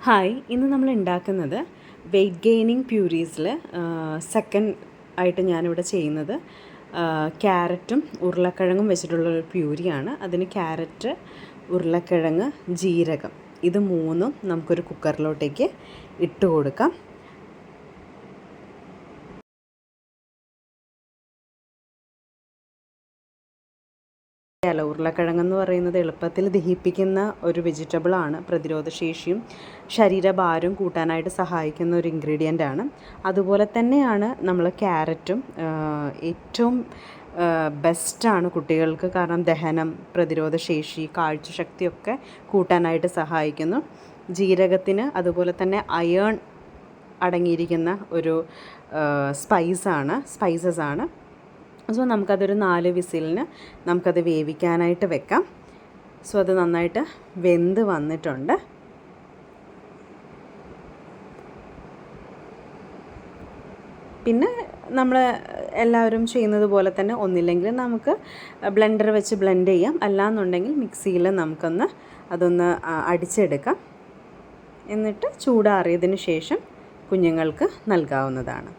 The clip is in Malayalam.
ഹായ്, ഇന്ന് നമ്മൾ ഉണ്ടാക്കുന്നത് വെയ്റ്റ് ഗെയിനിങ് പ്യൂരീസിൽ സെക്കൻഡ് ആയിട്ട് ഞാനിവിടെ ചെയ്യുന്നത് ക്യാരറ്റും ഉരുളക്കിഴങ്ങും വെച്ചിട്ടുള്ളൊരു പ്യൂരിയാണ്. അതിന് ക്യാരറ്റ്, ഉരുളക്കിഴങ്ങ്, ജീരകം ഇത് മൂന്നും നമുക്കൊരു കുക്കറിലോട്ടേക്ക് ഇട്ട് കൊടുക്കാം. ഉരുളക്കിഴങ്ങെന്ന് പറയുന്നത് എളുപ്പത്തിൽ ദഹിപ്പിക്കുന്ന ഒരു വെജിറ്റബിളാണ്. പ്രതിരോധശേഷിയും ശരീരഭാരവും കൂട്ടാനായിട്ട് സഹായിക്കുന്ന ഒരു ഇൻഗ്രീഡിയൻ്റ് ആണ്. അതുപോലെ തന്നെയാണ് നമ്മൾ ക്യാരറ്റും ഏറ്റവും ബെസ്റ്റാണ് കുട്ടികൾക്ക്. കാരണം ദഹനം, പ്രതിരോധശേഷി, കാഴ്ചശക്തിയൊക്കെ കൂട്ടാനായിട്ട് സഹായിക്കുന്നു. ജീരകത്തിന് അതുപോലെ തന്നെ അയേൺ അടങ്ങിയിരിക്കുന്ന ഒരു സ്പൈസസ് ആണ്. സോ നമുക്കതൊരു 4 വിസിലിന് നമുക്കത് വേവിക്കാനായിട്ട് വെക്കാം. സോ അത് നന്നായിട്ട് വെന്ത് വന്നിട്ടുണ്ട്. പിന്നെ നമ്മൾ എല്ലാവരും ചെയ്യുന്നത് പോലെ തന്നെ ഒന്നില്ലെങ്കിൽ നമുക്ക് ബ്ലെൻഡർ വെച്ച് ബ്ലെൻഡ് ചെയ്യാം, അല്ലാന്നുണ്ടെങ്കിൽ മിക്സിയിൽ നമുക്കൊന്ന് അതൊന്ന് അടിച്ചെടുക്കാം. എന്നിട്ട് ചൂടാറിയതിന് ശേഷം കുഞ്ഞുങ്ങൾക്ക് നൽകാവുന്നതാണ്.